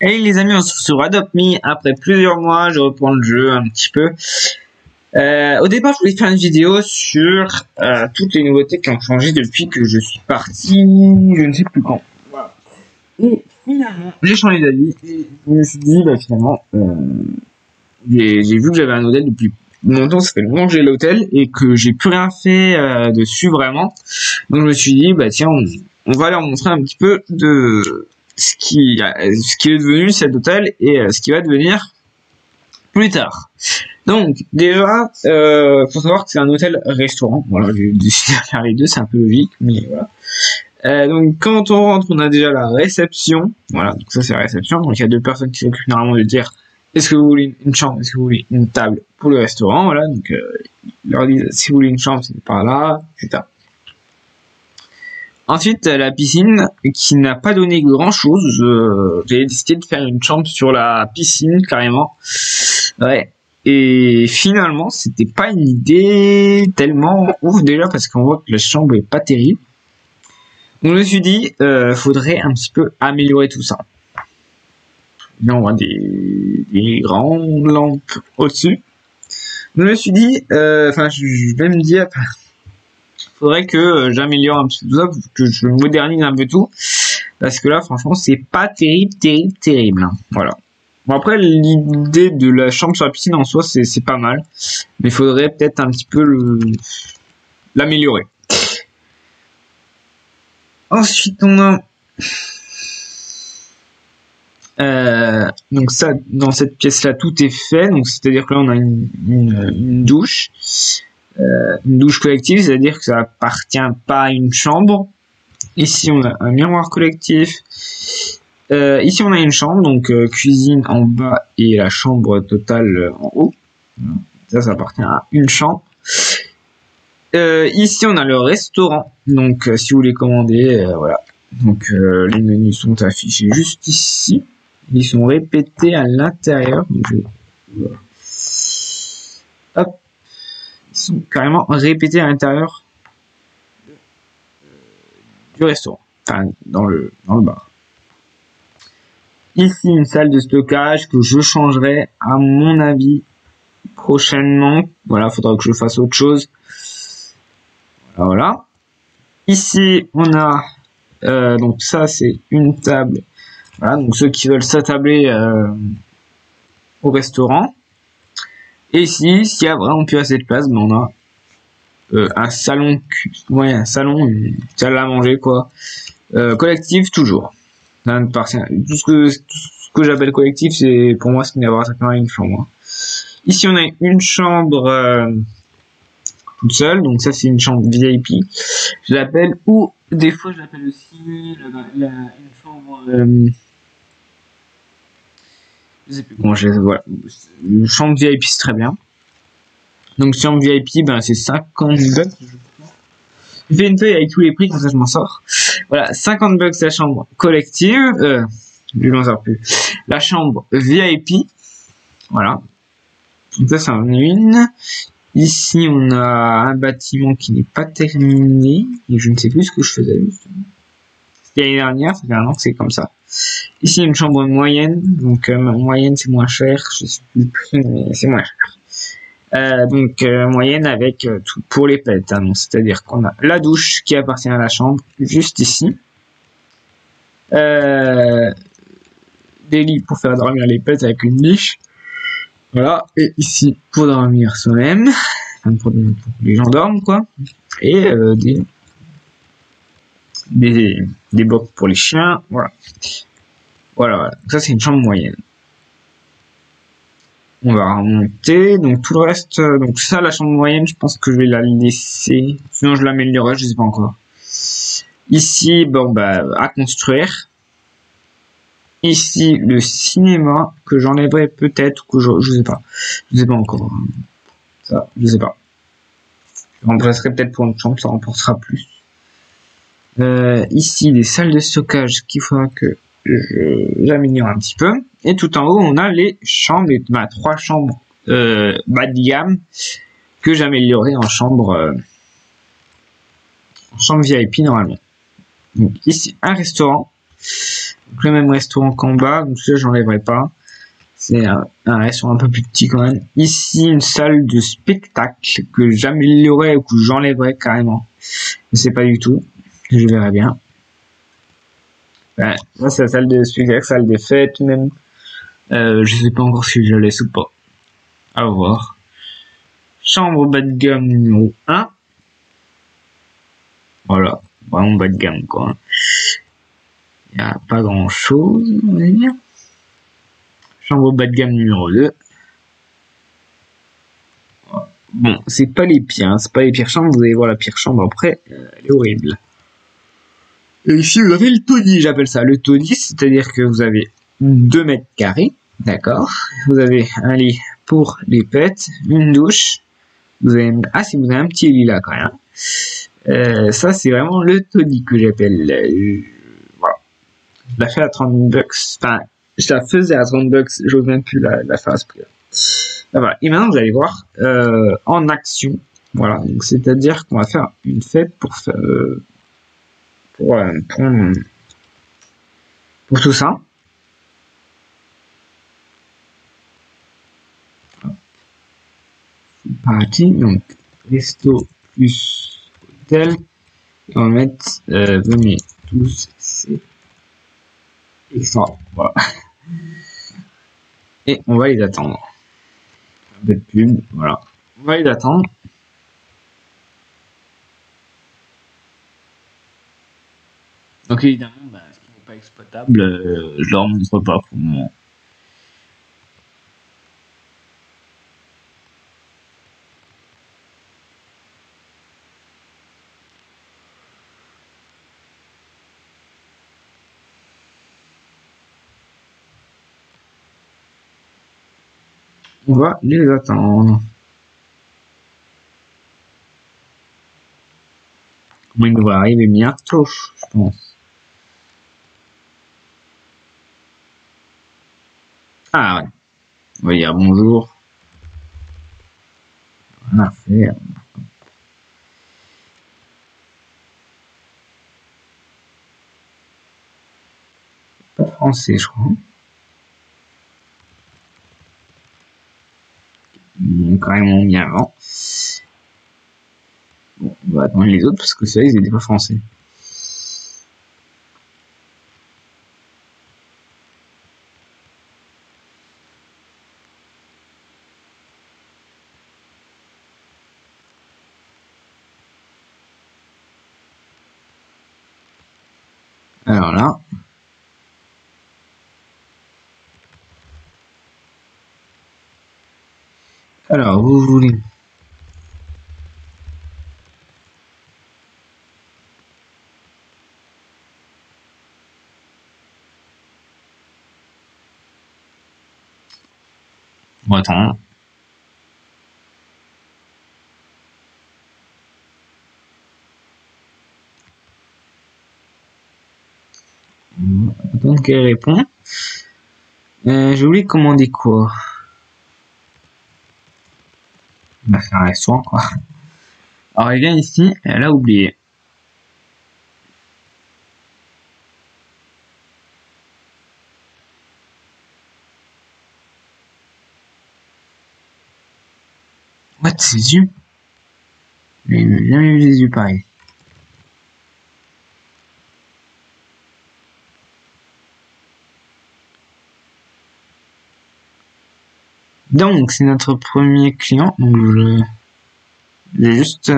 Hey les amis, on se retrouve sur Adopt Me. Après plusieurs mois, je reprends le jeu un petit peu. Au départ, je voulais faire une vidéo sur toutes les nouveautés qui ont changé depuis que je suis parti, je ne sais plus quand. Voilà. Et finalement, j'ai changé d'avis et je me suis dit, bah finalement, j'ai vu que j'avais un hôtel depuis longtemps, ça fait longtemps que j'ai l'hôtel et que j'ai plus rien fait dessus vraiment. Donc je me suis dit, bah tiens, on va leur montrer un petit peu de ce qui est devenu cet hôtel et ce qui va devenir plus tard. Donc déjà, faut savoir que c'est un hôtel-restaurant. Voilà, j'ai décidé de faire les deux, c'est un peu logique, mais voilà. Donc quand on rentre, on a déjà la réception. Voilà, donc ça c'est la réception. Donc il y a deux personnes qui s'occupent normalement de dire est-ce que vous voulez une chambre, est-ce que vous voulez une table pour le restaurant. Voilà, donc ils leur disent si vous voulez une chambre, c'est par là, etc. Ensuite, la piscine qui n'a pas donné grand chose. J'ai décidé de faire une chambre sur la piscine carrément. Ouais. Et finalement, c'était pas une idée tellement ouf déjà parce qu'on voit que la chambre est pas terrible. Donc je me suis dit, faudrait un petit peu améliorer tout ça. Là, on voit des grandes lampes au-dessus. Je me suis dit, je vais me dire, faudrait que j'améliore un petit peu tout ça, que je modernise un peu tout, parce que là, franchement, c'est pas terrible. Hein. Voilà. Bon après, l'idée de la chambre sur la piscine en soi, c'est pas mal, mais il faudrait peut-être un petit peu l'améliorer. Ensuite, on a donc ça, dans cette pièce-là, tout est fait. Donc c'est-à-dire que là, on a une douche. Une douche collective, c'est-à-dire que ça appartient pas à une chambre. Ici, on a un miroir collectif. Ici, on a une chambre, donc cuisine en bas et la chambre totale en haut. Ça appartient à une chambre. Ici, on a le restaurant. Donc, si vous voulez commander, voilà. Donc, les menus sont affichés juste ici. Ils sont répétés à l'intérieur. Hop. Ils sont carrément répétés à l'intérieur du restaurant, enfin dans le bar. Ici une salle de stockage que je changerai à mon avis prochainement. Voilà, faudra que je fasse autre chose. Voilà. Ici on a donc ça c'est une table. Voilà, donc ceux qui veulent s'attabler au restaurant. Et ici, s'il y a vraiment plus assez de place, ben on a un salon, une salle à manger quoi, collectif toujours. Tout ce que j'appelle collectif, c'est pour moi ce qui n'est pas simplement une chambre. Ici on a une chambre toute seule, donc ça c'est une chambre VIP, je l'appelle, ou des fois je l'appelle aussi une chambre. Je sais plus comment voilà. Une chambre VIP c'est très bien. Donc chambre VIP, ben c'est 50 bucks. Je fais une feuille avec tous les prix, comme ça je m'en sors. Voilà, 50 bucks la chambre collective. Je m'en sors plus. La chambre VIP. Voilà. Donc ça c'est une. Ici on a un bâtiment qui n'est pas terminé. Et je ne sais plus ce que je faisais justement. C'était l'année dernière, ça fait un an que c'est comme ça. Ici une chambre moyenne. Donc moyenne c'est moins cher. Je sais plus le prix, mais c'est moins cher. Donc moyenne avec tout pour les pets, hein, c'est-à-dire qu'on a la douche qui appartient à la chambre juste ici, des lits pour faire dormir les pets avec une niche, voilà, et ici pour dormir soi-même, enfin, pour que les gens dorment quoi, et des box pour les chiens, voilà. Donc ça c'est une chambre moyenne. On va remonter, donc tout le reste, donc ça la chambre moyenne, je pense que je vais la laisser, sinon je l'améliorerai, je sais pas encore. Ici, bon bah à construire. Ici le cinéma que j'enlèverai peut-être, que je sais pas encore. Ça, je sais pas. Je remplacerai peut-être pour une chambre, ça remportera plus. Ici les salles de stockage qu'il faudra que j'améliore un petit peu. Et tout en haut, on a les chambres, trois chambres bas de gamme que j'améliorerai en chambre VIP normalement. Donc ici un restaurant. Donc, le même restaurant qu'en bas, donc ça j'enlèverai pas. C'est un restaurant un peu plus petit quand même. Ici, une salle de spectacle que j'améliorerai ou que j'enlèverai carrément. Je sais pas du tout. Je verrai bien. Ouais, là, c'est la salle de spectacle, salle des fêtes même. Je sais pas encore si je la laisse ou pas. À voir. Chambre bas de gamme numéro 1. Voilà. Vraiment bas de gamme, quoi. Il n'y a pas grand chose, on va dire. Chambre bas de gamme numéro 2. Bon, c'est pas les pires, hein. C'est pas les pires chambres. Vous allez voir la pire chambre après. Elle est horrible. Et ici, vous avez le taudis, j'appelle ça. Le taudis, c'est-à-dire que vous avez 2 mètres carrés. D'accord. Vous avez un lit pour les pets, une douche. Vous avez, si vous avez un petit lit là quand même. Ça, c'est vraiment le taudis que j'appelle. Voilà. Je la fais à 30 bucks. Enfin, je la faisais à 30 bucks. J'ose même plus la faire à ce prix. Voilà. Et maintenant, vous allez voir en action. Voilà. Donc, c'est-à-dire qu'on va faire une fête pour tout ça. Parti, donc resto plus hôtel. Et on va mettre venez tous, c'est extra. Voilà. Et on va les attendre. Un peu de pub, voilà. On va les attendre. Donc évidemment, ce qui n'est pas exploitable, je leur montre pas pour le moment. On va les attendre. Comment il devrait arriver bientôt, je pense. Ah ouais. On va dire bonjour. Rien à faire. Pas français, je crois. Carrément mis avant. Bon, on va attendre les autres parce que ça, ils n'étaient pas français. Alors là. Alors, vous voulez. Bon, attends. Attends qu'elle répond. J'ai oublié de commander quoi. On va faire un restaurant, quoi. Alors, elle vient ici, elle a oublié. What, ses yeux? J'ai jamais vu des yeux pareils. Donc, c'est notre premier client. Donc, j'ai juste...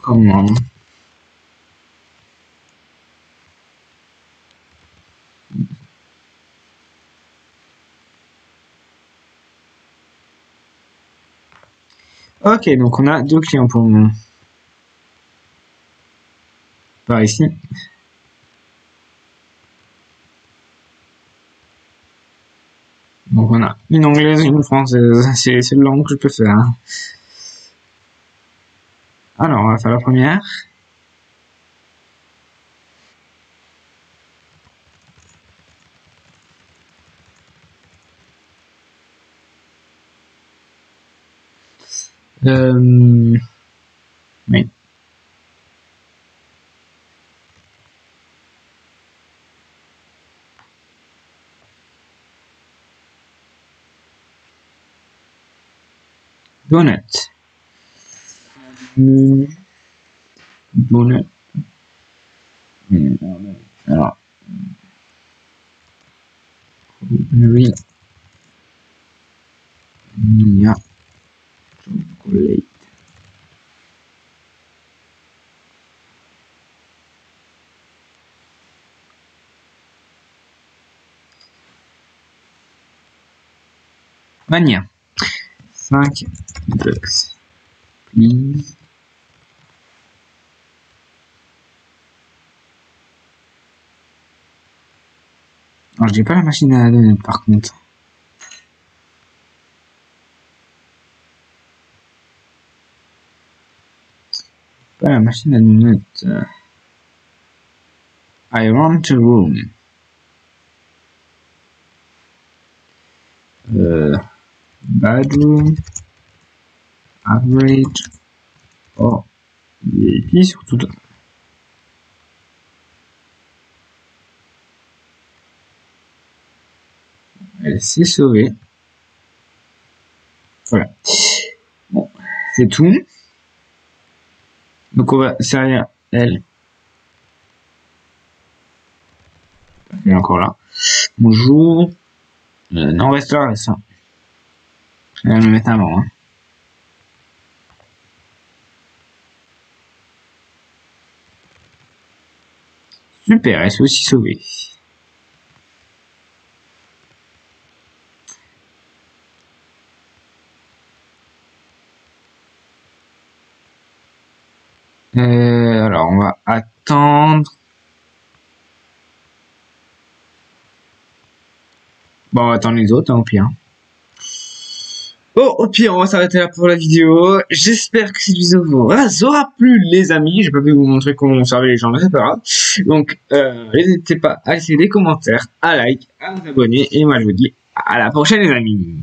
comment... Ok, donc on a 2 clients pour le moment. Par ici. Donc on a une anglaise et une française. C'est le langue que je peux faire. Alors, on va faire la première. Oui. Donut. Donut. Alors. Oui. Yeah. Chocolate. Mania. 5 bucks. Please. Alors, j'ai pas la machine à donner par contre. Pas la machine à notes. I want a room. Bedroom. Average. Oh. Et puis surtout. Elle s'est sauvée. Voilà. Bon, c'est tout. Donc on va servir elle. Elle est encore là. Bonjour. Non, reste là, ça. Elle va me mettre avant. Hein. Super, elle s'est aussi sauvée. Alors, on va attendre. Bon, on va attendre les autres, hein, au pire. Bon, au pire, on va s'arrêter là pour la vidéo. J'espère que cette vidéo vous aura plu, les amis. J'ai pas pu vous montrer comment on servait les gens, mais c'est pas grave. Donc, n'hésitez pas à laisser des commentaires, à like, à vous abonner. Et moi, je vous dis à la prochaine, les amis.